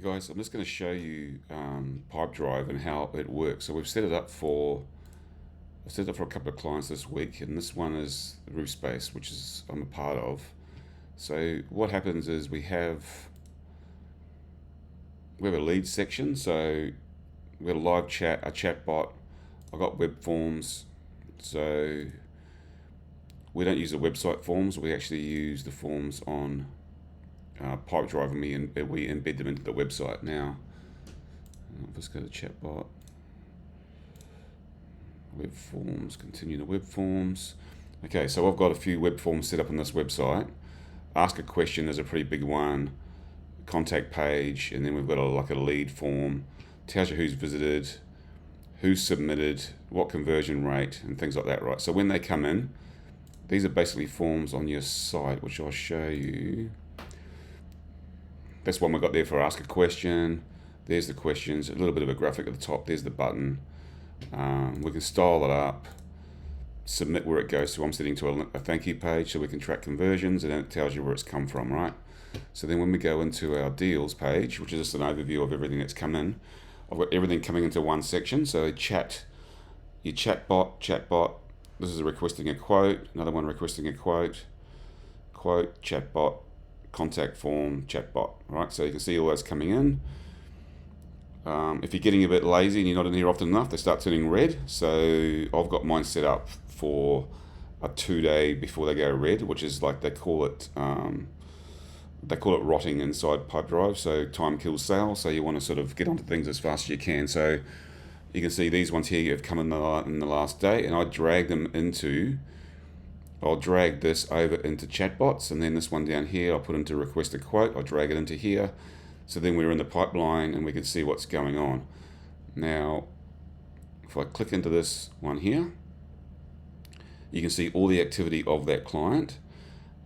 Hey guys, I'm just going to show you Pipedrive and how it works. So we've set it up for a couple of clients this week, and this one is Roof Space, which is I'm a part of. So what happens is we have a lead section. So we have a live chat, a chat bot. I've got web forms. So we don't use the website forms. We actually use the forms on Pipedrive, and we embed them into the website. Now, let's go to chatbot, web forms, continue the web forms. Okay, so I've got a few web forms set up on this website. Ask a question is a pretty big one. Contact page, and then we've got a lead form. Tells you who's visited, who's submitted, what conversion rate, and things like that, right? So when they come in, these are basically forms on your site, which I'll show you. That's one we've got there for ask a question. There's the questions, a little bit of a graphic at the top. There's the button. We can style it up, submit where it goes to. I'm setting to a thank you page so we can track conversions, and then it tells you where it's come from, right? So then when we go into our deals page, which is just an overview of everything that's come in, I've got everything coming into one section. So your chatbot, this is requesting a quote, another one requesting a quote, chatbot, contact form, chatbot, right? So you can see all those coming in. If you're getting a bit lazy and you're not in here often enough, they start turning red. So I've got mine set up for a 2-day before they go red, which is like they call it rotting inside Pipedrive. So time kills sales. So you want to sort of get onto things as fast as you can. So you can see these ones here have come in the last day, and I drag them into. I'll drag this over into chatbots, and then this one down here I'll put into request a quote. I'll drag it into here. So then we're in the pipeline and we can see what's going on. Now, if I click into this one here, you can see all the activity of that client.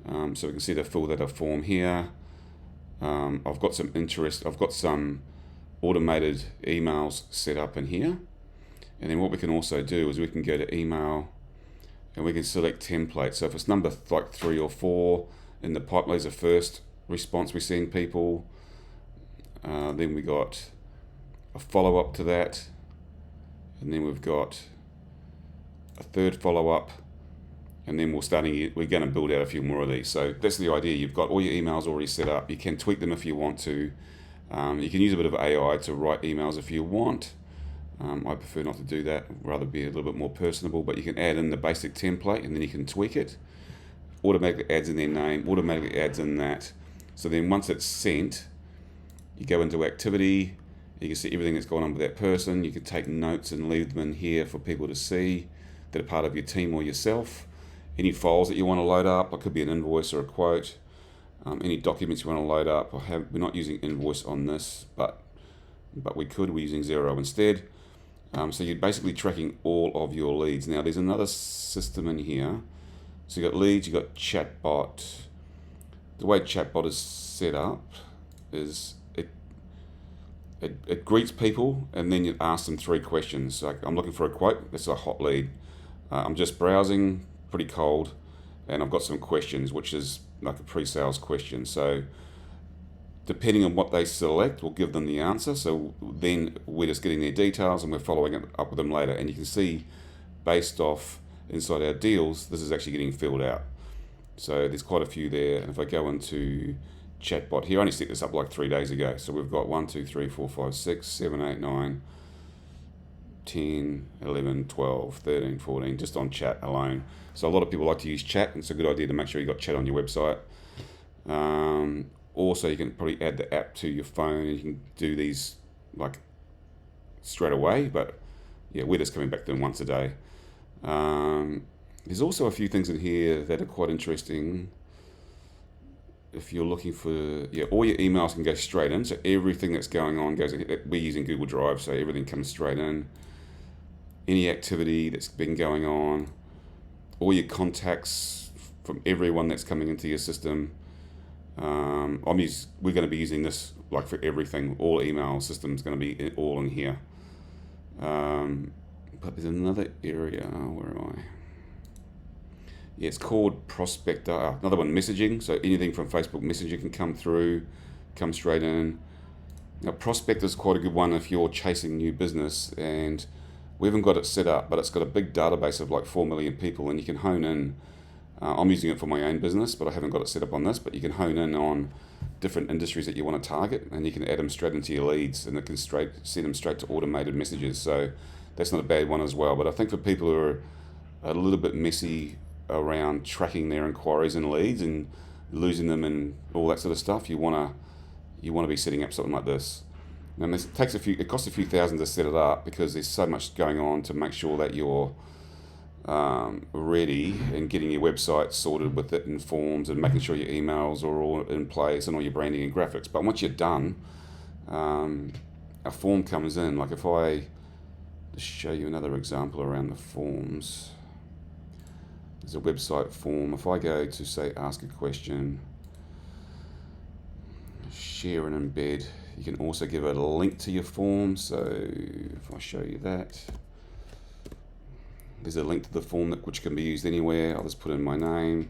So we can see they filled out a form here. I've got some interest. I've got some automated emails set up in here. And then what we can also do is we can go to email, and we can select template. So if it's number like 3 or 4 in the pipeline is the first response we're seeing people. Then we got a follow-up to that. And then we've got a third follow-up. And then we're going to build out a few more of these. So that's the idea. You've got all your emails already set up. You can tweak them if you want to. You can use a bit of AI to write emails if you want. I prefer not to do that, rather be a little bit more personable, but you can add in the basic template and then you can tweak it. Automatically adds in their name, automatically adds in that. So then once it's sent, you go into activity, you can see everything that's going on with that person. You can take notes and leave them in here for people to see that are part of your team or yourself. Any files that you want to load up, it could be an invoice or a quote. Any documents you want to load up. We're not using invoice on this, but we could. We're using Xero instead. So you're basically tracking all of your leads. Now there's another system in here. So you've got leads, you've got chatbot. The way chatbot is set up is it greets people, and then you ask them 3 questions. Like, I'm looking for a quote. That's a hot lead. I'm just browsing, pretty cold, and I've got some questions, which is like a pre-sales question. So depending on what they select, we'll give them the answer. So then we're just getting their details and we're following up with them later. And you can see, based off inside our deals, this is actually getting filled out. So there's quite a few there. And if I go into chatbot here, I only set this up like 3 days ago. So we've got 1, 2, 3, 4, 5, 6, 7, 8, 9, 10, 11, 12, 13, 14, just on chat alone. So a lot of people like to use chat, and it's a good idea to make sure you've got chat on your website. Also, you can probably add the app to your phone, and you can do these like straight away. But yeah, we're just coming back to them once a day. There's also a few things in here that are quite interesting. If you're looking for, all your emails can go straight in. So everything that's going on goes in. We're using Google Drive, so everything comes straight in. Any activity that's been going on, all your contacts from everyone that's coming into your system. We're going to be using this like for everything. All email systems going to be all in here. But there's another area. Where am I? Yeah, it's called prospector. Another one, messaging. So anything from Facebook Messenger can come through, come straight in. Now, Prospect is quite a good one if you're chasing new business, and we haven't got it set up, but it's got a big database of like 4 million people, and you can hone in. I'm using it for my own business, but I haven't got it set up on this, but you can hone in on different industries that you want to target, and you can add them straight into your leads, and it can send them straight to automated messages. So that's not a bad one as well. But I think for people who are a little bit messy around tracking their inquiries and leads and losing them and all that sort of stuff, you want to be setting up something like this. And it costs a few thousand to set it up because there's so much going on to make sure that you're ready and getting your website sorted with it and forms and making sure your emails are all in place and all your branding and graphics. But once you're done, a form comes in. Like if I just show you another example around the forms, there's a website form. If I go to say ask a question, share and embed, you can also give it a link to your form. So if I show you that, there's a link to the form which can be used anywhere. I'll just put in my name,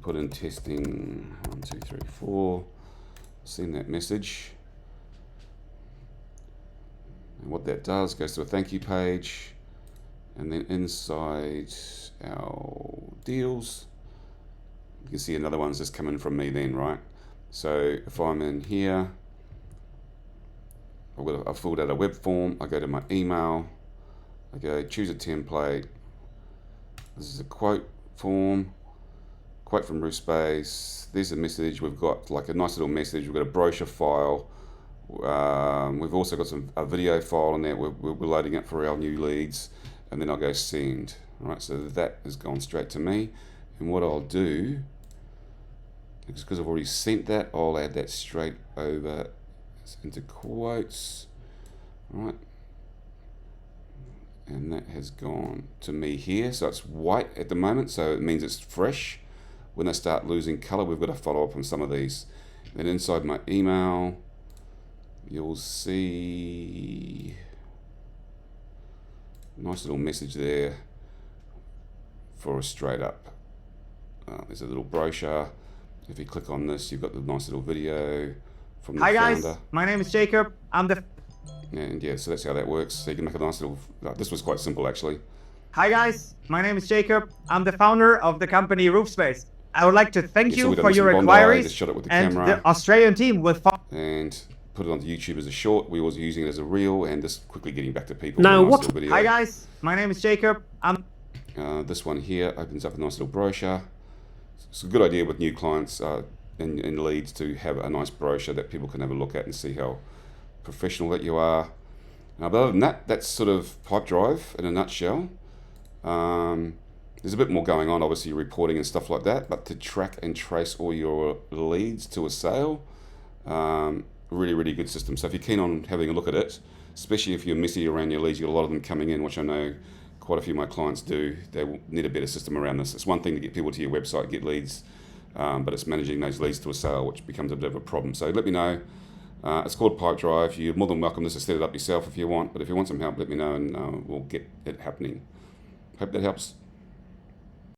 put in testing 1, 2, 3, 4, send that message. And what that does, goes to a thank you page, and then inside our deals, you can see another one's just coming from me then, right? So if I'm in here, I've filled out a web form, I go to my email, I go choose a template. This is a quote form, quote from Roof Space. There's a message. We've got like a nice little message. We've got a brochure file. We've also got a video file in there. We're loading up for our new leads, and then I'll go send. All right, so that has gone straight to me. And what I'll do, because I've already sent that, I'll add that straight over into quotes. All right. And that has gone to me here. So it's white at the moment, so it means it's fresh. When they start losing color, we've got to follow up on some of these. Then inside my email, you'll see a nice little message there for a straight up. There's a little brochure. If you click on this, you've got the nice little video from the founder. Hi guys, my name is Jacob. I'm the... And yeah, so that's how that works. So you can make a nice little, this was quite simple actually. Hi guys, my name is Jacob. I'm the founder of the company Roof Space. I would like to thank you for your inquiries, just shot it with the and camera. the Australian team will... And put it onto YouTube as a short. We was using it as a reel, and just quickly getting back to people. Now nice what? Hi guys, my name is Jacob. This one here opens up a nice little brochure. It's a good idea with new clients and leads to have a nice brochure that people can have a look at and see how professional that you are. But other than that, that's sort of Pipedrive in a nutshell. There's a bit more going on, obviously reporting and stuff like that, but to track and trace all your leads to a sale, really, really good system. So if you're keen on having a look at it, especially if you're messy around your leads, you've got a lot of them coming in, which I know quite a few of my clients do. They will need a better system around this. It's one thing to get people to your website, get leads, but it's managing those leads to a sale, which becomes a bit of a problem. So let me know. It's called Pipedrive. You're more than welcome just to set it up yourself if you want, but if you want some help, let me know and we'll get it happening. Hope that helps.